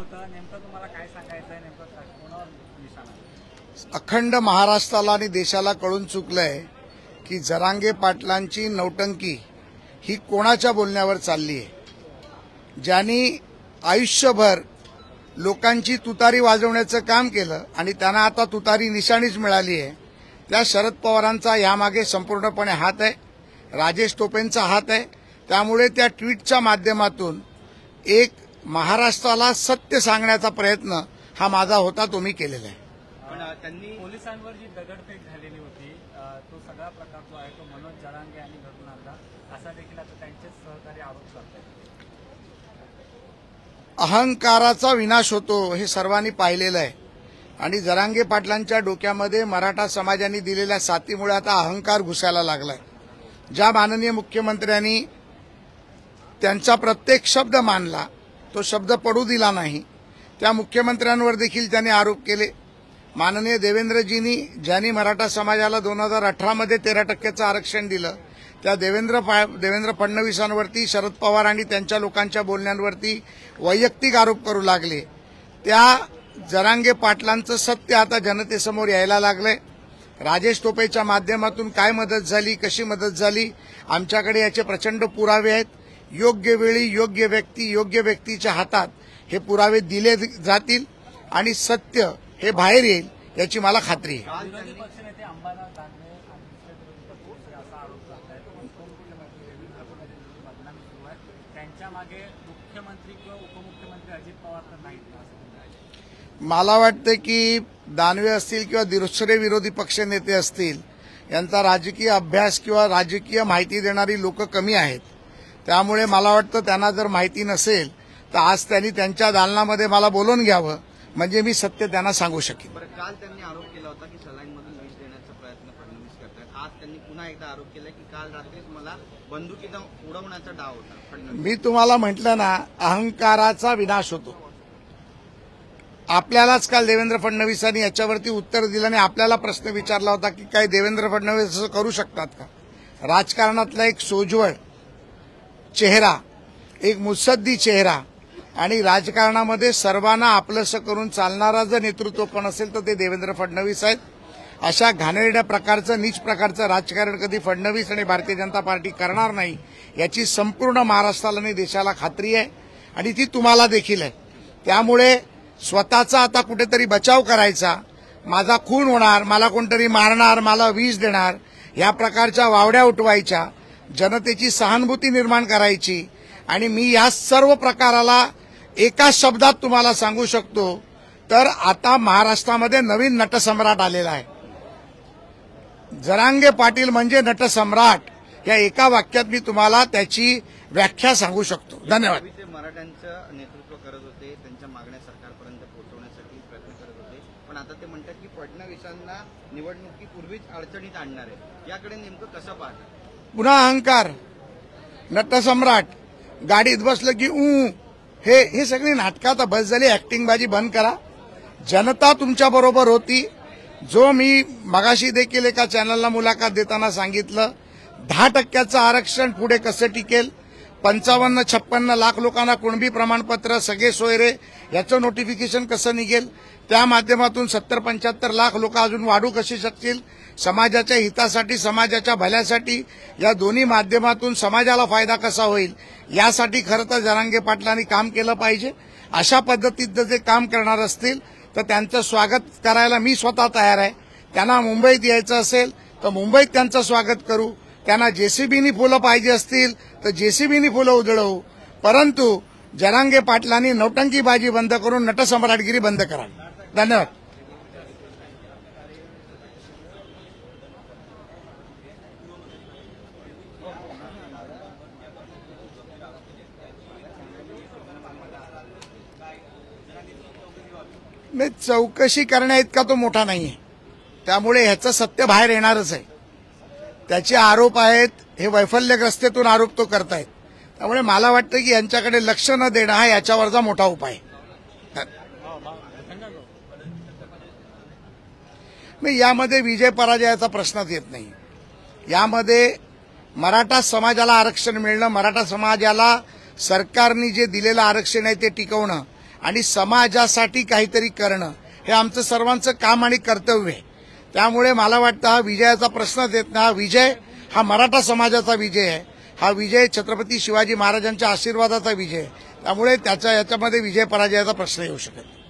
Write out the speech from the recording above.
होतं, नेमकं तुम्हाला काय सांगायचं आहे, नेमकं कोणावर निशाणा? अखंड महाराष्ट्राला आणि देशाला कळून चुकलंय की जरांगे पाटलांची नौटंकी ही कोणाच्या बोलण्यावर चालली आहे। ज्यांनी आयुष्यभर लोकांची तुतारी वाजवण्याचं काम केलं आणि त्यांना आता तुतारी निशाणीच मिळाली आहे, त्या शरद पवारांचा यामागे संपूर्णपणे हात आहे, राजेश टोपेंचा हात आहे। त्यामुळे त्या ट्विटच्या माध्यमातून एक महाराष्ट्राला सत्य सांगण्याचा प्रयत्न हा माझा होता, तो मी केलेला आहे। पण त्यांनी पोलिसांवर जी दगडफेक झालेली होती, तो सगळा प्रकार जो आहे तो मनोज जरांगे यांनी घडून आणला असा देखील आता त्यांचे सहकारी आरोप करतात। अहंकाराचा विनाश होतो हे सर्वांनी पाहिलेलं आहे आणि जरांगे पाटलांच्या डोक्यामध्ये मराठा समाजाने दिलेल्या साथीमुळे आता अहंकार घुसायला लागलाय। ज्या माननीय मुख्यमंत्र्यांनी त्यांचा प्रत्येक शब्द मानला, तो शब्द पडू दिला नाही, त्या मुख्यमंत्र्यांवर देखील त्यांनी आरोप केले। माननीय देवेंद्रजींनी ज्यांनी मराठा समाजाला 2018 मध्ये 13% आरक्षण दिलं, त्या देवेंद्र फडणवीसांवरती शरद पवार आणि त्यांच्या लोकांच्या बोलण्यांवरती वैयक्तिक आरोप करू लागले। त्या जरांगे पाटलांचं सत्य आता जनतेसमोर यायला लागलंय। राजेश टोपेच्या माध्यमातून काय मदत झाली, कशी मदत झाली, आमच्याकडे याचे प्रचंड पुरावे आहेत। योग्य वेळी योग्य व्यक्ती योग्य व्यक्तीच्या हातात हे पुरावे दिले जातील आणि सत्य हे बाहेर येईल याची मला खात्री आहे। विरोधी पक्षनेते अंबादास दानवे आणि दुसरे विरोधी पक्षनेते असा आरोप करतायत की उपमुख्यमंत्री देवेंद्र फडणवीस बदनामी सुरू आहे, त्यांच्या मागे मुख्यमंत्री किंवा उपमुख्यमंत्री अजित पवार तर नाहीत असं म्हणतात। मला वाटतं की दानवे असतील किंवा दुसरे विरोधी पक्षनेते असतील, यांचा राजकीय अभ्यास किंवा राजकीय माहिती देणारी लोक कमी आहेत। त्यामुळे मला वाटतं त्यांना जर माहिती नसेल तर आज त्यांनी त्यांच्या दालनामध्ये मला बोलवून घ्यावं, म्हणजे मी सत्य त्यांना सांगू शकेन। काल त्यांनी आरोप केला होता की सलाईनमधून विष देण्याचा प्रयत्न फडणवीस करतात। आज त्यांनी पुन्हा एकदा आरोप केला की काल रात्रीच मला बंदुकीनं उडवण्याचा डाव होता फडणवीस। मी तुम्हाला म्हटलं ना, अहंकाराचा विनाश होतो। आपल्यालाच काल देवेंद्र फडणवीसांनी याच्यावरती उत्तर दिलं आणि आपल्याला प्रश्न विचारला होता की काय देवेंद्र फडणवीस असं करू शकतात का? राजकारणातला एक सोज्वळ चेहरा, एक मुत्सद्दी चेहरा आणि राजकारणामध्ये सर्वांना आपलंसं करून चालणारा जर नेतृत्व कोण असेल तर ते देवेंद्र फडणवीस आहेत। अशा घाणेरड्या प्रकारचं नीच प्रकारचं राजकारण कधी फडणवीस आणि भारतीय जनता पार्टी करणार नाही याची संपूर्ण महाराष्ट्राला आणि देशाला खात्री आहे आणि ती तुम्हाला देखील आहे। त्यामुळे स्वतःचा आता कुठेतरी बचाव करायचा, माझा खून होणार, मला कोणतरी मारणार, मला विष देणार, या प्रकारच्या वावड्या उठवायच्या, जनतेची सहानुभूती निर्माण करायची आणि मी या सर्व प्रकाराला एका शब्दात तुम्हाला सांगू शकतो तर आता महाराष्ट्रामध्ये नवीन नटसम्राट आलेला आहे। जरांगे पाटील म्हणजे नटसम्राट, या एका वाक्यात मी तुम्हाला त्याची व्याख्या सांगू शकतो। धन्यवाद। ते मराठ्यांचं नेतृत्व करत होते, त्यांच्या मागण्या सरकारपर्यंत पोहोचवण्यासाठी प्रयत्न करत होते, पण आता ते म्हणतात की फडणवीसांना निवडणुकीपूर्वीच अडचणीत आणणार आहे। याकडे नेमकं कसं पाहतात? पुन्हा अहंकार, नटसम्राट, गाडीत बसलं की हे सगळी नाटकं आता बस झाली, ऍक्टिंग बाजी बंद करा। जनता तुमच्या बरोबर होती। जो मी मगाशी देखील एका चॅनलला मुलाखत देताना सांगितलं, 10% आरक्षण पुढे कसं टिकेल, 55-56 लाख लोकांना कुणबी प्रमाणपत्र, सगळे सोयरे याचं नोटिफिकेशन कसं निघेल, त्या माध्यमातून 70-75 लाख लोक अजून वाढू कशी शकतील, समाजाच्या हितासाठी समाजाच्या भल्यासाठी या दोन्ही माध्यमातून समाजाला फायदा कसा होईल यासाठी खरं तर जरांगे पाटलांनी काम केलं पाहिजे। अशा पद्धतीत जे काम करणार असतील तर त्यांचं स्वागत करायला मी स्वतः तयार आहे। त्यांना मुंबईत यायचं असेल तर मुंबईत त्यांचं स्वागत करू, त्यांना जेसीबीनी फुलं पाहिजे असतील तर जेसीबीनी फुलं उधळवू, परंतु जरांगे पाटलांनी नौटंकीबाजी बंद करून नटसम्राटगिरी बंद करावी। धन्यवाद। चौकशी करण्या इतका तो मोठा नाहीये, त्यामुळे ह्याचं सत्य बाहेर येणारच आहे। त्याचे आरोप आहेत, हे वैफल्यग्रस्तेतून आरोप तो करतायत, त्यामुळे मला वाटतं की यांच्याकडे लक्ष न देणं हा याच्यावरचा मोठा उपाय आहे। नाही, यामध्ये विजय पराजयाचा प्रश्नच येत नाही। यामध्ये मराठा समाजाला आरक्षण मिळणं, मराठा समाजाला सरकारने जे दिलेलं आरक्षण आहे ते टिकवणं आणि समाजासाठी काहीतरी करणं हे आमचं सर्वांचं काम आणि कर्तव्य आहे. त्यामुळे मला वाटतं हा विजयाचा प्रश्नच येत नाही. हा विजय हा मराठा समाजाचा विजय आहे. हा विजय छत्रपती शिवाजी महाराजांच्या आशीर्वादाचा विजय आहे. त्यामुळे याच्यामध्ये विजय पराजयाचा प्रश्न येऊ शकत नाही.